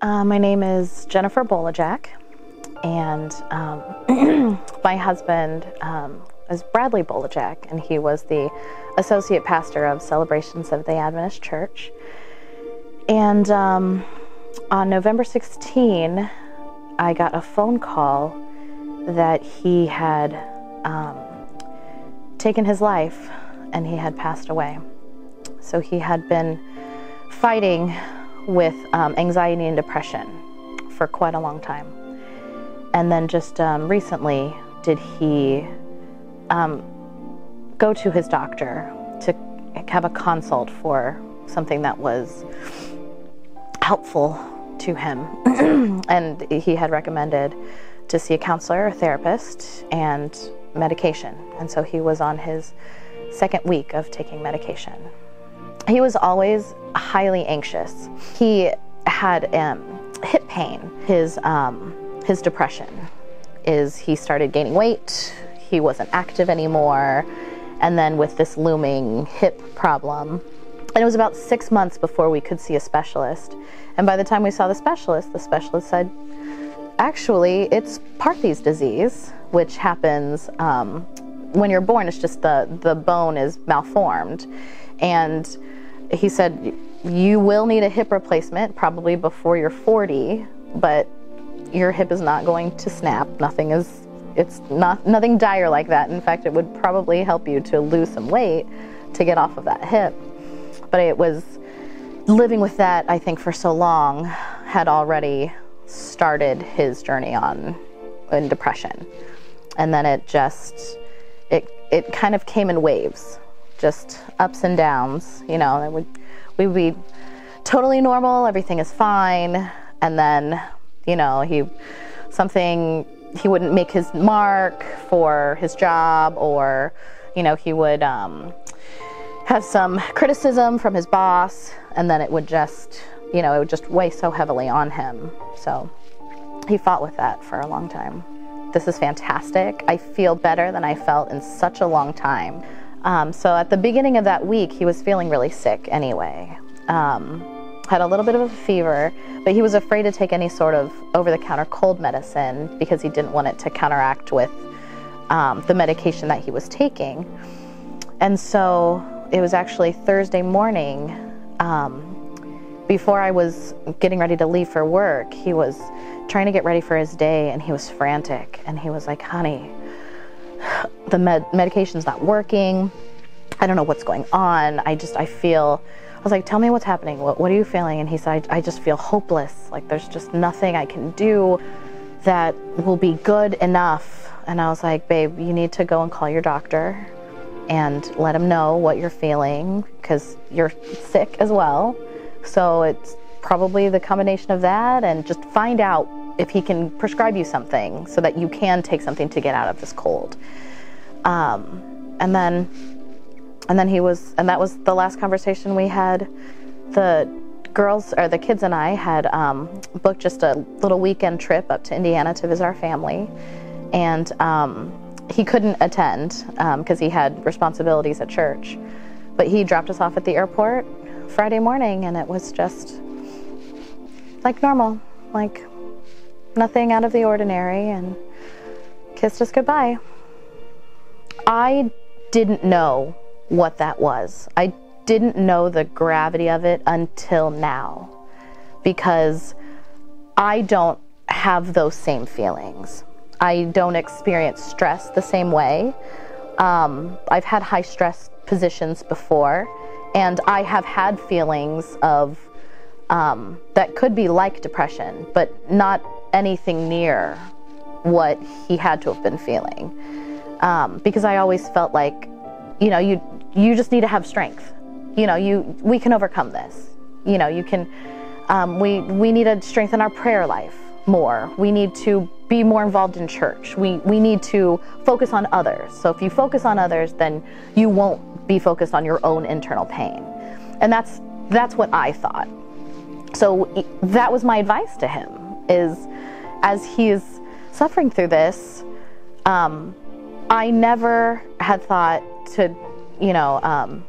My name is Jennifer Bolejack, and my husband is Bradley Bolejack, and he was the associate pastor of Celebration Seventh-day Adventist Church. And on November 16, I got a phone call that he had taken his life and he had passed away. So he had been fighting with anxiety and depression for quite a long time. And then just recently did he go to his doctor to have a consult for something that was helpful to him. And he had recommended to see a counselor, a therapist, and medication. And so he was on his second week of taking medication. He was always highly anxious. He had hip pain. His depression is he started gaining weight. He wasn't active anymore. And then with this looming hip problem. And it was about 6 months before we could see a specialist. And by the time we saw the specialist said, actually, it's Parthes disease, which happens when you're born. It's just the bone is malformed. And he said, you will need a hip replacement probably before you're 40, but your hip is not going to snap. Nothing dire like that. In fact, it would probably help you to lose some weight to get off of that hip. But it was living with that, I think, for so long had already started his journey in depression. And then it kind of came in waves. Just ups and downs, you know. We would be totally normal, everything is fine, and then, you know, he wouldn't make his mark for his job, or, you know, he would have some criticism from his boss, and then it would just weigh so heavily on him. So he fought with that for a long time. This is fantastic. I feel better than I felt in such a long time. So at the beginning of that week, he was feeling really sick anyway. Had a little bit of a fever, but he was afraid to take any sort of over-the-counter cold medicine because he didn't want it to counteract with the medication that he was taking. And so it was actually Thursday morning, before I was getting ready to leave for work, he was trying to get ready for his day, and he was frantic. And he was like, honey, the medication's not working. I don't know what's going on. I was like, tell me what's happening. What are you feeling? And he said, I just feel hopeless. Like there's just nothing I can do that will be good enough. And I was like, babe, you need to go and call your doctor and let him know what you're feeling, because you're sick as well. So it's probably the combination of that, and just find out if he can prescribe you something so that you can take something to get out of this cold. And that was the last conversation we had. The kids and I had booked just a little weekend trip up to Indiana to visit our family. And he couldn't attend because he had responsibilities at church. But he dropped us off at the airport Friday morning, and it was just like normal, like nothing out of the ordinary, and kissed us goodbye. I didn't know what that was. I didn't know the gravity of it until now, because I don't have those same feelings. I don't experience stress the same way. I've had high stress positions before, and I have had feelings of that could be like depression, but not anything near what he had to have been feeling. Because I always felt like, you know, you just need to have strength. You know, we can overcome this. You know, you can, we need to strengthen our prayer life more. We need to be more involved in church. We need to focus on others. So if you focus on others, then you won't be focused on your own internal pain. And that's what I thought. So that was my advice to him, is as he is suffering through this, I never had thought to, you know,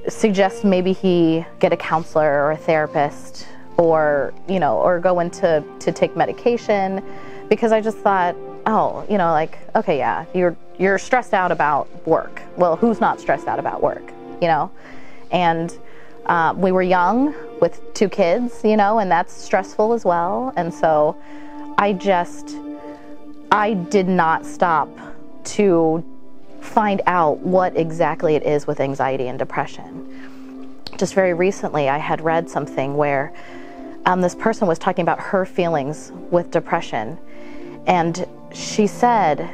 suggest maybe he get a counselor or a therapist, or, or go in to take medication, because I just thought, oh, like, okay, yeah, you're stressed out about work. Well, who's not stressed out about work, And we were young with 2 kids, and that's stressful as well. And so I did not stop to find out what exactly it is with anxiety and depression. Just very recently, I had read something where this person was talking about her feelings with depression. And she said,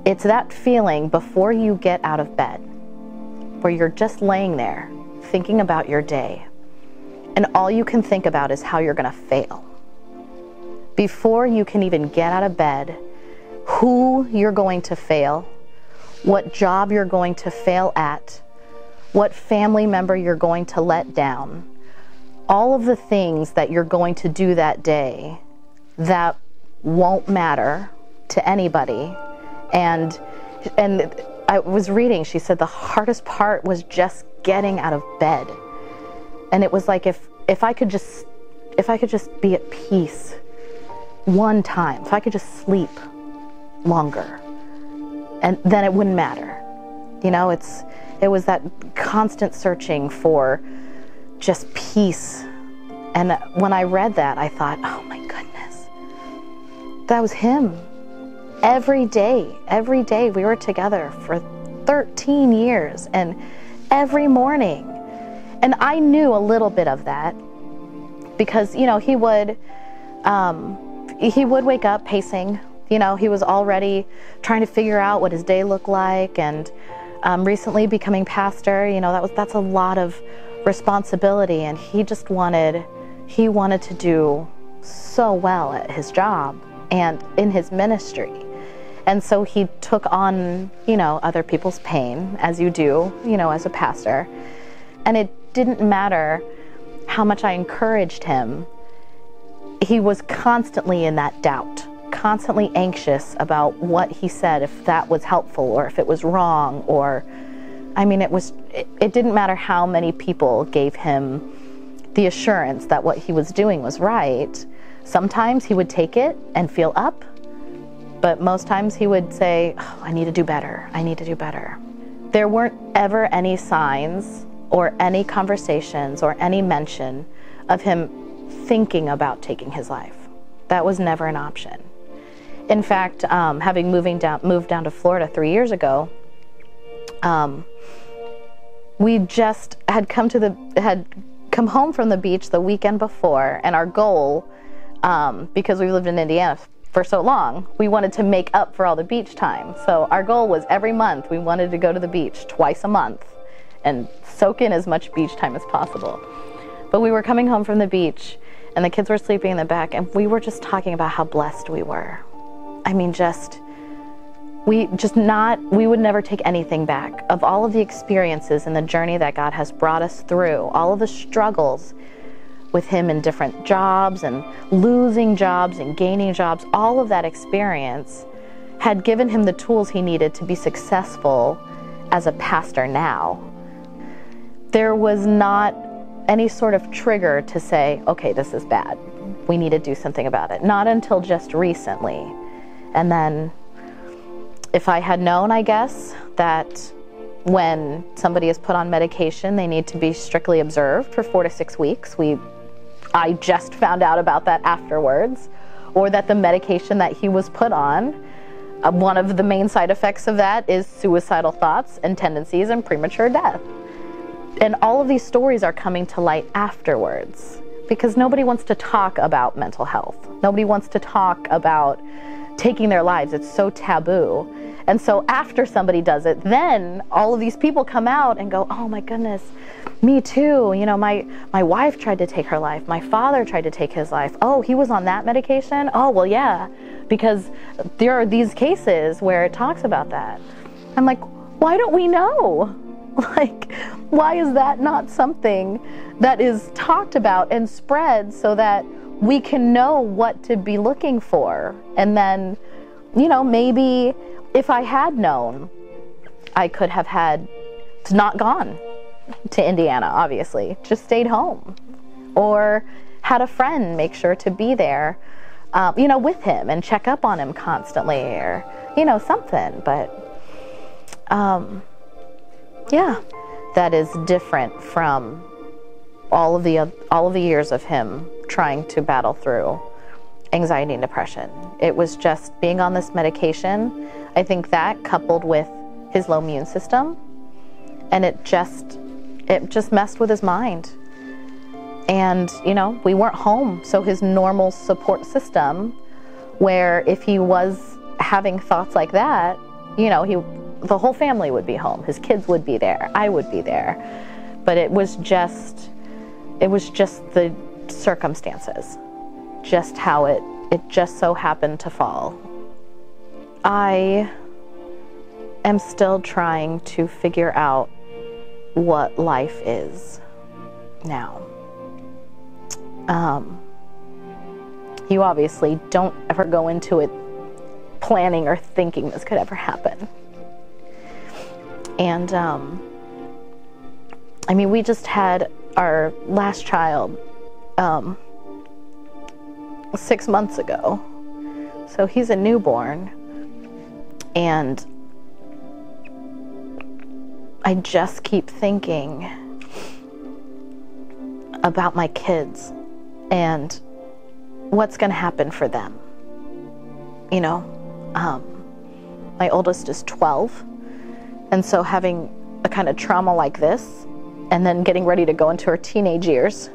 it's that feeling before you get out of bed, where you're just laying there thinking about your day, and all you can think about is how you're going to fail. Before you can even get out of bed, who you're going to fail, what job you're going to fail at, what family member you're going to let down, all of the things that you're going to do that day that won't matter to anybody. And I was reading, she said the hardest part was just getting out of bed. And it was like, if I could just be at peace one time, if I could just sleep longer, and then it wouldn't matter. It was that constant searching for just peace. And when I read that, I thought, oh my goodness, that was him. Every day we were together for 13 years, and every morning. And I knew a little bit of that because, he would wake up pacing. He was already trying to figure out what his day looked like, and recently becoming pastor, that's a lot of responsibility, and he wanted to do so well at his job and in his ministry. And so he took on, other people's pain, as you do, as a pastor. And it didn't matter how much I encouraged him. He was constantly in that doubt, constantly anxious about what he said, if that was helpful or if it was wrong, or, it didn't matter how many people gave him the assurance that what he was doing was right. Sometimes he would take it and feel up, but most times he would say, oh, I need to do better. I need to do better. There weren't ever any signs or any conversations or any mention of him thinking about taking his life. That was never an option. In fact, having moved down to Florida 3 years ago, we just had come home from the beach the weekend before, and our goal, because we lived in Indiana for so long, we wanted to make up for all the beach time. So our goal was every month we wanted to go to the beach twice a month and soak in as much beach time as possible. But we were coming home from the beach, and the kids were sleeping in the back, and we were just talking about how blessed we were. We would never take anything back of all of the experiences and the journey that God has brought us through, all of the struggles with him in different jobs and losing jobs and gaining jobs. All of that experience had given him the tools he needed to be successful as a pastor now. There was not any sort of trigger to say, okay, this is bad. We need to do something about it. Not until just recently. And then if I had known, I guess, that when somebody is put on medication, they need to be strictly observed for 4 to 6 weeks. I just found out about that afterwards. Or that the medication that he was put on, one of the main side effects of that is suicidal thoughts and tendencies and premature death. And all of these stories are coming to light afterwards because nobody wants to talk about mental health. Nobody wants to talk about taking their lives. It's so taboo. And so after somebody does it, then all of these people come out and go, oh my goodness, me too. My wife tried to take her life. My father tried to take his life. Oh, he was on that medication? Oh, well, yeah, because there are these cases where it talks about that. I'm like, why don't we know? Why is that not something that is talked about and spread so that we can know what to be looking for? And then, maybe if I had known, I could have had not gone to Indiana, obviously, just stayed home. Or had a friend make sure to be there, with him and check up on him constantly, or, something. But, that is different from all of the years of him trying to battle through anxiety and depression. It was just being on this medication. I think that, coupled with his low immune system, and it just messed with his mind. And, we weren't home, so his normal support system, where if he was having thoughts like that, the whole family would be home. His kids would be there. I would be there. But it was just the circumstances, just how it just so happened to fall. I am still trying to figure out what life is now. You obviously don't ever go into it planning or thinking this could ever happen. And, we just had our last child 6 months ago. So he's a newborn. And I just keep thinking about my kids and what's going to happen for them. My oldest is 12, and so having a kind of trauma like this, and then getting ready to go into her teenage years,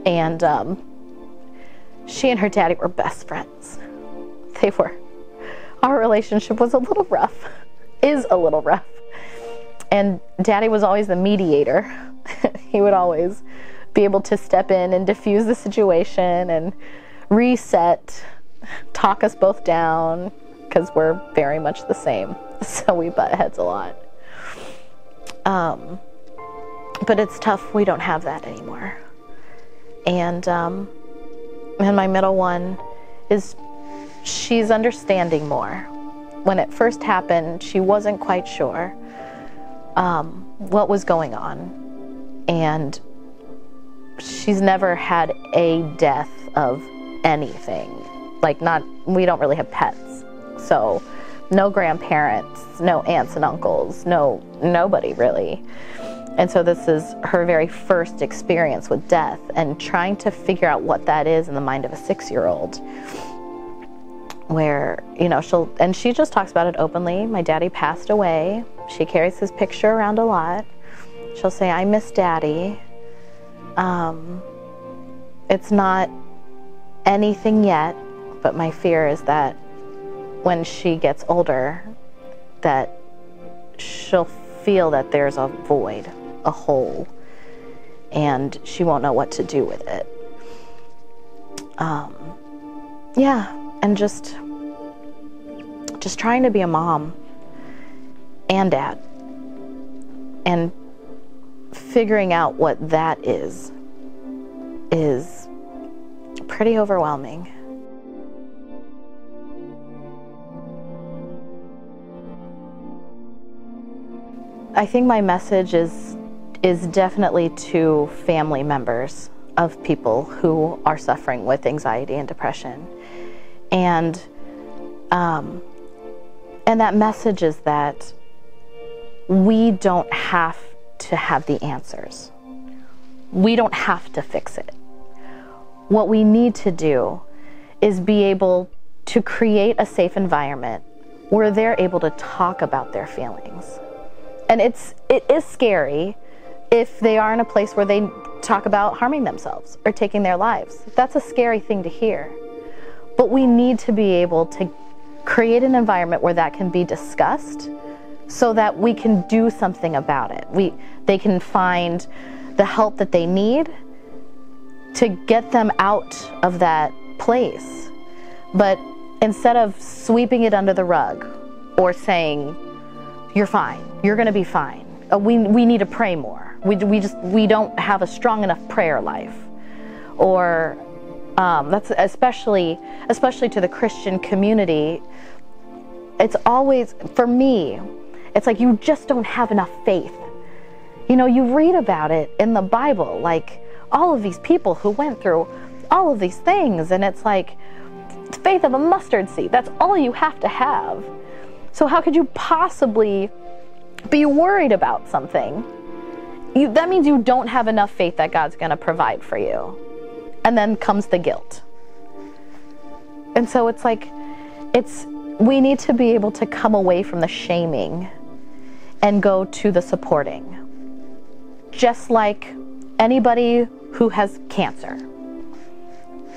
and she and her daddy were best friends. Our relationship was a little rough, is a little rough, and Daddy was always the mediator. He would always be able to step in and diffuse the situation and reset, talk us both down, because we're very much the same, so we butt heads a lot. But it's tough. We don't have that anymore. And my middle one she's understanding more. When it first happened, she wasn't quite sure what was going on, and she's never had a death of anything. We don't really have pets, so no grandparents, no aunts and uncles, nobody really. And so this is her very first experience with death, and trying to figure out what that is in the mind of a 6-year-old, where, she just talks about it openly. My daddy passed away. She carries his picture around a lot. She'll say, I miss Daddy. It's not anything yet, but my fear is that when she gets older, that she'll feel that there's a void, a hole, and she won't know what to do with it. And just trying to be a mom and dad, and figuring out what that is pretty overwhelming. I think my message is definitely to family members of people who are suffering with anxiety and depression. And that message is that we don't have to have the answers. We don't have to fix it. What we need to do is be able to create a safe environment where they're able to talk about their feelings. And it is scary if they are in a place where they talk about harming themselves or taking their lives. That's a scary thing to hear. But we need to be able to create an environment where that can be discussed, so that we can do something about it. They can find the help that they need to get them out of that place. But instead of sweeping it under the rug or saying, you're fine, you're going to be fine, we need to pray more, we don't have a strong enough prayer life, or that's especially to the Christian community. It's always, for me, it's like you just don't have enough faith. You read about it in the Bible, like all of these people who went through all of these things. And it's like, faith of a mustard seed. That's all you have to have. So how could you possibly be worried about something? That means you don't have enough faith that God's going to provide for you. And then comes the guilt. And so it's like, we need to be able to come away from the shaming and go to the supporting. Just like anybody who has cancer.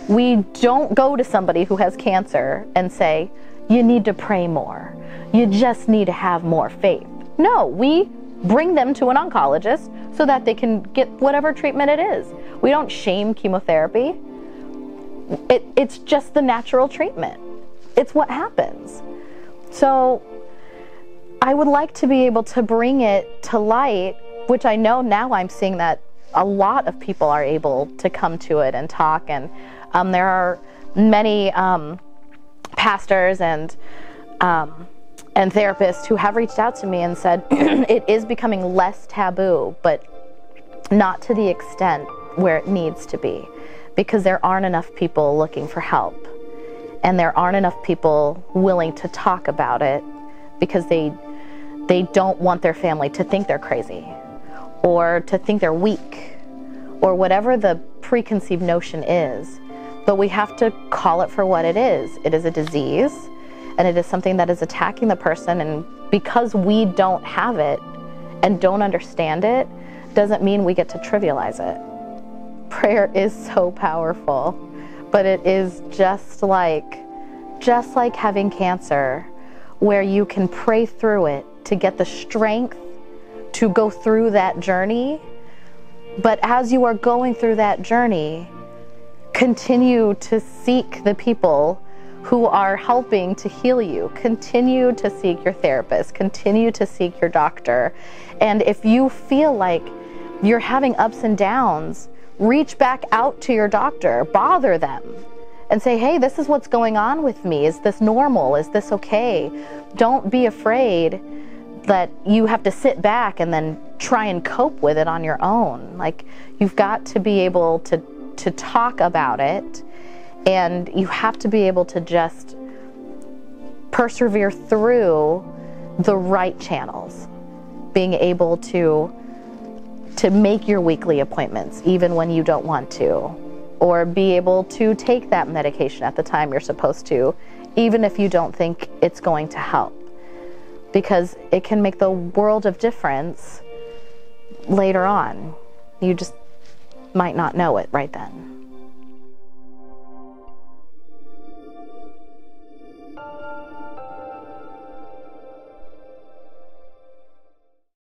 We don't go to somebody who has cancer and say, you need to pray more. You just need to have more faith. No, we bring them to an oncologist so that they can get whatever treatment it is. We don't shame chemotherapy. It's just the natural treatment. It's what happens. So I would like to be able to bring it to light, which I know now I'm seeing that a lot of people are able to come to it and talk. And there are many pastors and therapists who have reached out to me and said it is becoming less taboo, but not to the extent where it needs to be, because there aren't enough people looking for help, and there aren't enough people willing to talk about it because they don't want their family to think they're crazy or to think they're weak or whatever the preconceived notion is. But we have to call it for what it is. It is a disease, and it is something that is attacking the person, and because we don't have it and don't understand it, doesn't mean we get to trivialize it. Prayer is so powerful, but it is just like having cancer, where you can pray through it to get the strength to go through that journey. But as you are going through that journey, continue to seek the people who are helping to heal you. Continue to seek your therapist. Continue to seek your doctor. And if you feel like you're having ups and downs, reach back out to your doctor. Bother them and say, hey, this is what's going on with me. Is this normal? Is this okay? Don't be afraid that you have to sit back and then try and cope with it on your own. Like, you've got to be able to talk about it, and you have to be able to just persevere through the right channels, being able to make your weekly appointments even when you don't want to, or be able to take that medication at the time you're supposed to, even if you don't think it's going to help, because it can make the world of difference later on. You just might not know it right then.